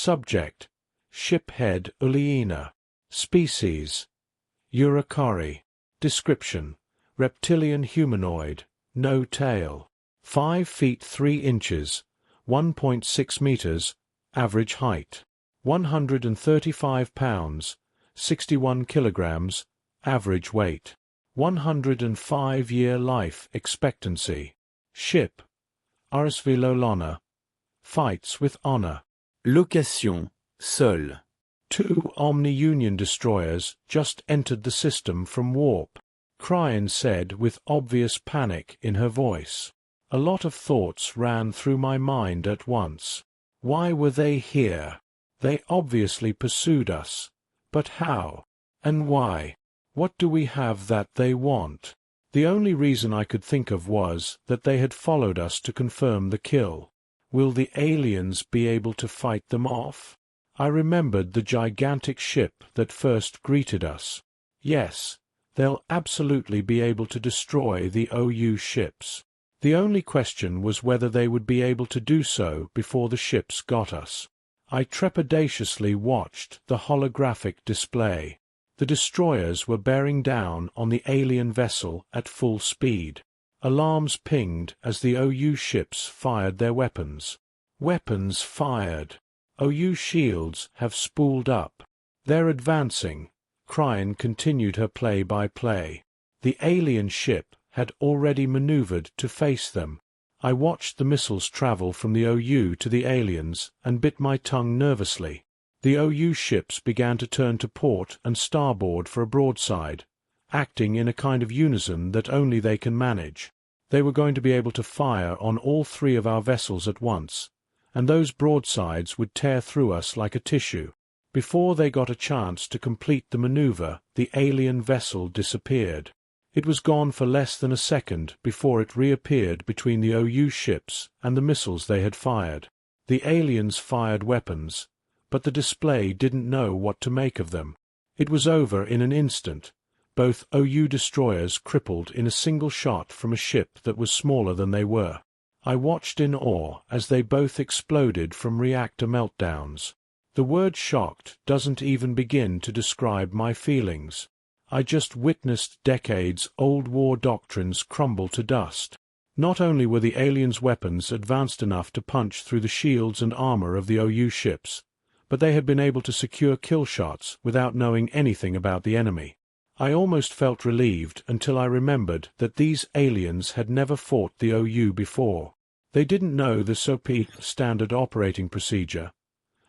Subject: Shiphead Uliina. Species: Uricari. Description: reptilian humanoid, no tail. 5 feet 3 inches, 1.6 meters, average height. 135 pounds, 61 kilograms, average weight. 105-year life expectancy. Ship: HFY Stories. Fights with honor. Location: seul. 2 Omni-Union destroyers just entered the system from warp. Cryan said with obvious panic in her voice. A lot of thoughts ran through my mind at once. Why were they here? They obviously pursued us. But how? And why? What do we have that they want? The only reason I could think of was that they had followed us to confirm the kill. Will the aliens be able to fight them off? I remembered the gigantic ship that first greeted us. Yes, they'll absolutely be able to destroy the OU ships. The only question was whether they would be able to do so before the ships got us. I trepidatiously watched the holographic display. The destroyers were bearing down on the alien vessel at full speed. Alarms pinged as the OU ships fired their weapons. Weapons fired. OU shields have spooled up. They're advancing. Cryan continued her play-by-play. The alien ship had already maneuvered to face them. I watched the missiles travel from the OU to the aliens and bit my tongue nervously. The OU ships began to turn to port and starboard for a broadside, acting in a kind of unison that only they can manage. They were going to be able to fire on all 3 of our vessels at once, and those broadsides would tear through us like a tissue. Before they got a chance to complete the maneuver, the alien vessel disappeared. It was gone for less than a second before it reappeared between the OU ships and the missiles they had fired. The aliens fired weapons, but the display didn't know what to make of them. It was over in an instant, both OU destroyers crippled in a single shot from a ship that was smaller than they were. I watched in awe as they both exploded from reactor meltdowns. The word shocked doesn't even begin to describe my feelings. I just witnessed decades-old war doctrines crumble to dust. Not only were the aliens' weapons advanced enough to punch through the shields and armor of the OU ships, but they had been able to secure kill shots without knowing anything about the enemy. I almost felt relieved until I remembered that these aliens had never fought the OU before. They didn't know the SOP standard operating procedure,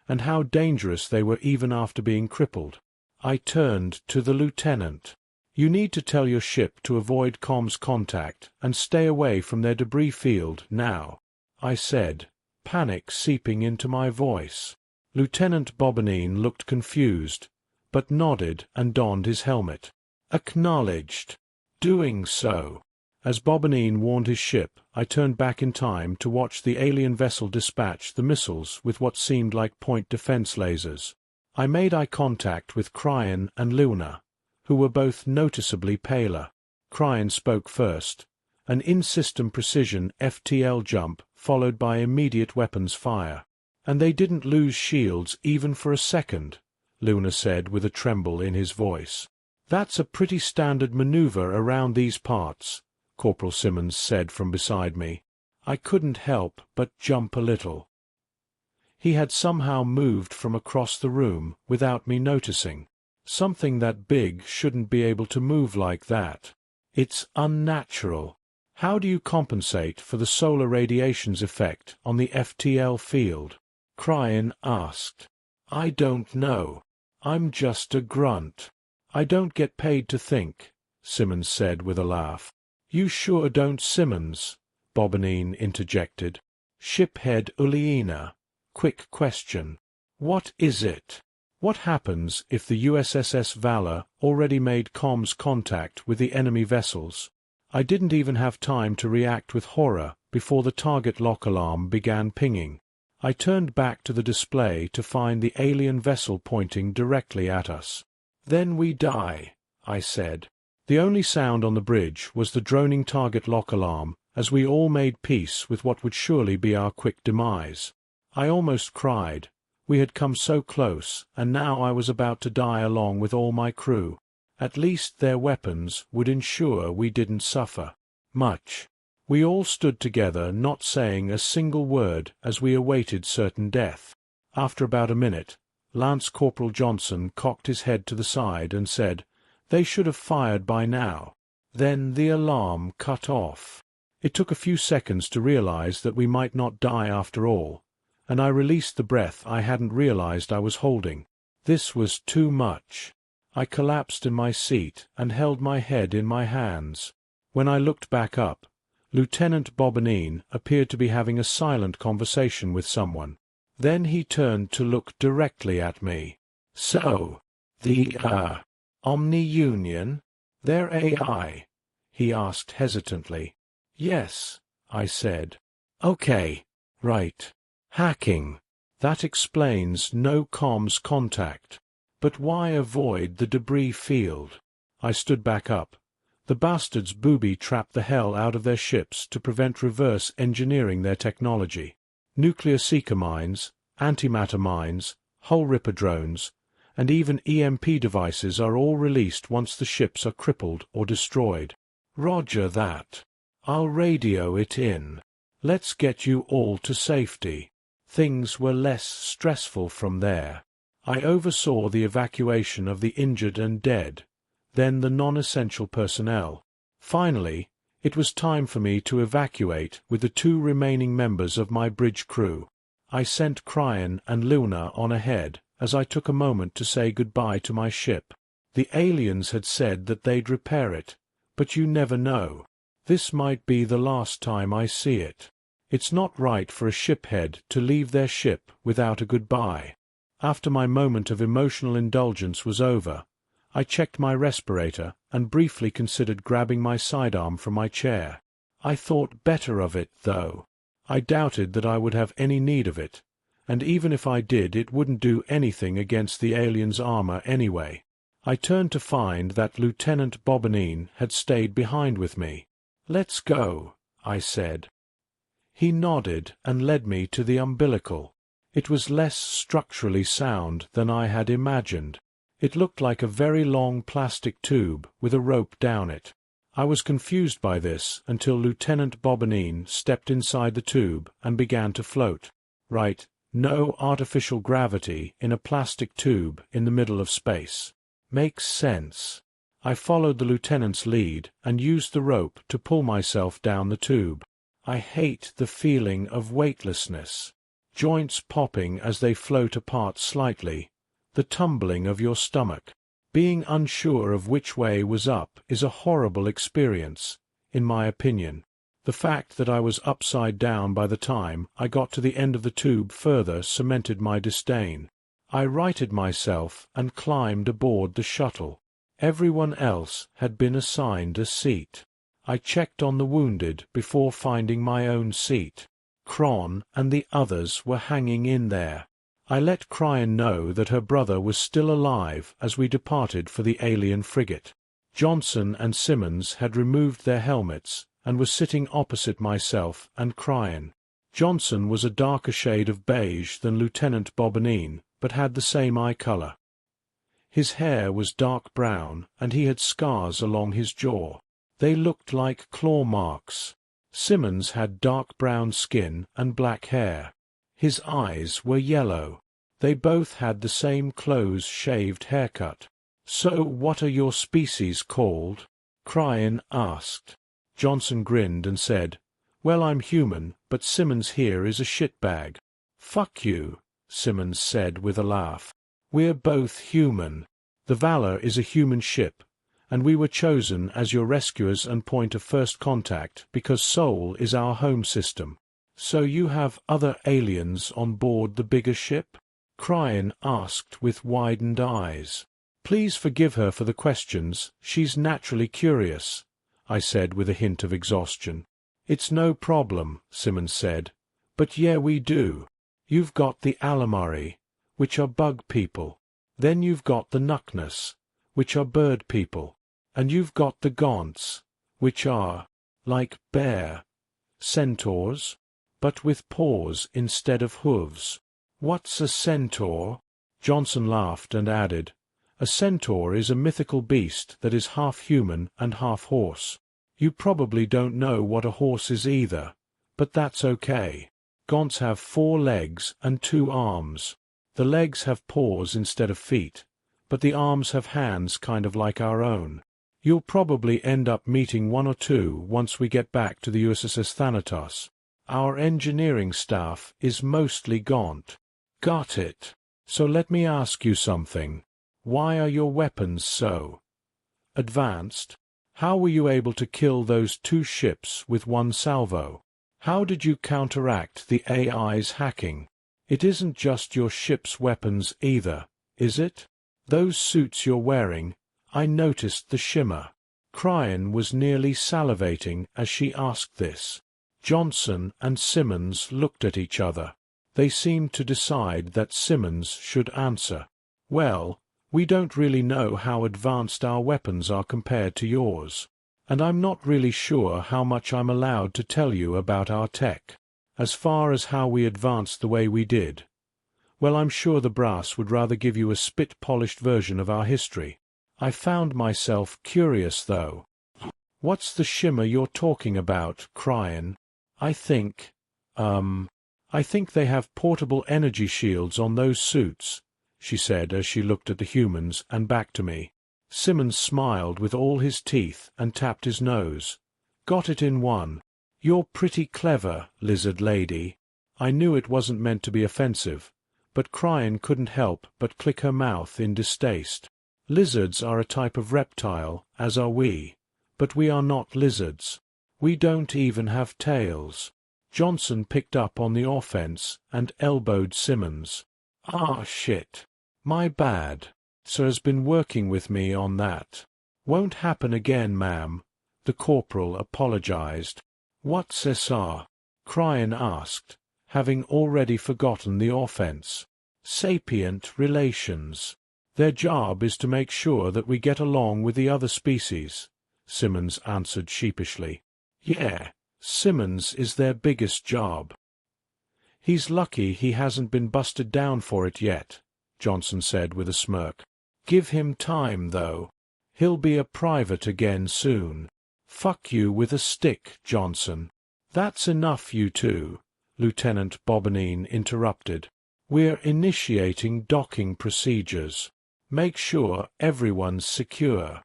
and how dangerous they were even after being crippled. I turned to the lieutenant. You need to tell your ship to avoid comms contact and stay away from their debris field now, I said, panic seeping into my voice. Lieutenant Bobanine looked confused, but nodded and donned his helmet. Acknowledged. Doing so. As Bobanine warned his ship, I turned back in time to watch the alien vessel dispatch the missiles with what seemed like point defense lasers. I made eye contact with Cryan and Luna, who were both noticeably paler. Cryan spoke first, an in-system precision FTL jump followed by immediate weapons fire. And they didn't lose shields even for a second, Luna said with a tremble in his voice. That's a pretty standard maneuver around these parts, Corporal Simmons said from beside me. I couldn't help but jump a little. He had somehow moved from across the room without me noticing. Something that big shouldn't be able to move like that. It's unnatural. How do you compensate for the solar radiation's effect on the FTL field? Cryan asked. I don't know. I'm just a grunt. I don't get paid to think, Simmons said with a laugh. You sure don't, Simmons, Bobanine interjected. Shiphead Uliina. Quick question. What is it? What happens if the USSS Valor already made comms contact with the enemy vessels? I didn't even have time to react with horror before the target lock alarm began pinging. I turned back to the display to find the alien vessel pointing directly at us. Then we die, I said. The only sound on the bridge was the droning target lock alarm as we all made peace with what would surely be our quick demise. I almost cried. We had come so close, and now I was about to die along with all my crew. At least their weapons would ensure we didn't suffer much. We all stood together, not saying a single word as we awaited certain death. After about a minute, Lance Corporal Johnson cocked his head to the side and said, "They should have fired by now." Then the alarm cut off. It took a few seconds to realize that we might not die after all, and I released the breath I hadn't realized I was holding. This was too much. I collapsed in my seat and held my head in my hands. When I looked back up, Lieutenant Bobanine appeared to be having a silent conversation with someone. Then he turned to look directly at me. "So, the, Omni-Union? They're AI?" he asked hesitantly. "Yes," I said. "Okay, right. Hacking. That explains no comms contact. But why avoid the debris field?" I stood back up. The bastards booby-trapped the hell out of their ships to prevent reverse engineering their technology. Nuclear seeker mines, antimatter mines, hull-ripper drones, and even EMP devices are all released once the ships are crippled or destroyed. "Roger that. I'll radio it in. Let's get you all to safety." Things were less stressful from there. I oversaw the evacuation of the injured and dead, then the non-essential personnel. Finally, it was time for me to evacuate with the 2 remaining members of my bridge crew. I sent Cryan and Luna on ahead as I took a moment to say goodbye to my ship. The aliens had said that they'd repair it, but you never know. This might be the last time I see it. It's not right for a shiphead to leave their ship without a goodbye. After my moment of emotional indulgence was over, I checked my respirator and briefly considered grabbing my sidearm from my chair. I thought better of it, though. I doubted that I would have any need of it, and even if I did, it wouldn't do anything against the aliens' armor anyway. I turned to find that Lieutenant Bobanine had stayed behind with me. "Let's go," I said. He nodded and led me to the umbilical. It was less structurally sound than I had imagined. It looked like a very long plastic tube with a rope down it. I was confused by this until Lieutenant Bobanine stepped inside the tube and began to float. Right, no artificial gravity in a plastic tube in the middle of space. Makes sense. I followed the lieutenant's lead and used the rope to pull myself down the tube. I hate the feeling of weightlessness. Joints popping as they float apart slightly. The tumbling of your stomach. Being unsure of which way was up is a horrible experience, in my opinion. The fact that I was upside down by the time I got to the end of the tube further cemented my disdain. I righted myself and climbed aboard the shuttle. Everyone else had been assigned a seat. I checked on the wounded before finding my own seat. Kron and the others were hanging in there. I let Cryan know that her brother was still alive as we departed for the alien frigate. Johnson and Simmons had removed their helmets and were sitting opposite myself and Cryan. Johnson was a darker shade of beige than Lieutenant Bobanine, but had the same eye color. His hair was dark brown, and he had scars along his jaw. They looked like claw marks. Simmons had dark brown skin and black hair. His eyes were yellow. They both had the same close-shaved haircut. "So what are your species called?" Cryan asked. Johnson grinned and said, "Well, I'm human, but Simmons here is a shitbag." "Fuck you," Simmons said with a laugh. "We're both human. The Valor is a human ship, and we were chosen as your rescuers and point of first contact because Sol is our home system. So you have other aliens on board the bigger ship?" Cryan asked with widened eyes. "Please forgive her for the questions. She's naturally curious," I said with a hint of exhaustion. "It's no problem," Simmons said. "But yeah, we do. You've got the Alamari, which are bug people. Then you've got the Nuckness, which are bird people. And you've got the Gaunts, which are, like bear, centaurs, but with paws instead of hooves. What's a centaur? Johnson laughed and added, a centaur is a mythical beast that is half human and half horse. You probably don't know what a horse is either, but that's okay. Gaunts have 4 legs and 2 arms. The legs have paws instead of feet, but the arms have hands kind of like our own. You'll probably end up meeting 1 or 2 once we get back to the USS Thanatos. Our engineering staff is mostly Gaunt. Got it. So let me ask you something. Why are your weapons so advanced? How were you able to kill those 2 ships with 1 salvo? How did you counteract the AI's hacking? It isn't just your ship's weapons either, is it? Those suits you're wearing, I noticed the shimmer. Cryan was nearly salivating as she asked this. Johnson and Simmons looked at each other. They seemed to decide that Simmons should answer. Well, we don't really know how advanced our weapons are compared to yours. And I'm not really sure how much I'm allowed to tell you about our tech. As far as how we advanced the way we did, well, I'm sure the brass would rather give you a spit-polished version of our history. I found myself curious, though. What's the shimmer you're talking about, Cryan? I think they have portable energy shields on those suits, she said as she looked at the humans and back to me. Simmons smiled with all his teeth and tapped his nose. Got it in one. You're pretty clever, lizard lady. I knew it wasn't meant to be offensive, but Cryan couldn't help but click her mouth in distaste. Lizards are a type of reptile, as are we, but we are not lizards. We don't even have tails. Johnson picked up on the offense and elbowed Simmons. Ah, shit. My bad. Sir's been working with me on that. Won't happen again, ma'am. The corporal apologized. What's SR? Cryan asked, having already forgotten the offense. Sapient relations. Their job is to make sure that we get along with the other species, Simmons answered sheepishly. Yeah, Simmons is their biggest job. He's lucky he hasn't been busted down for it yet, Johnson said with a smirk. Give him time, though. He'll be a private again soon. Fuck you with a stick, Johnson. That's enough, you two, Lieutenant Bobanine interrupted. We're initiating docking procedures. Make sure everyone's secure.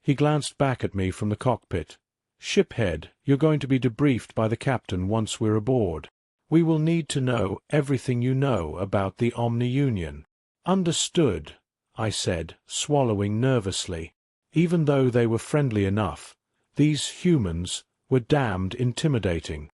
He glanced back at me from the cockpit. Shiphead, you're going to be debriefed by the captain once we're aboard. We will need to know everything you know about the Omni-Union. Understood, I said, swallowing nervously. Even though they were friendly enough, these humans were damned intimidating.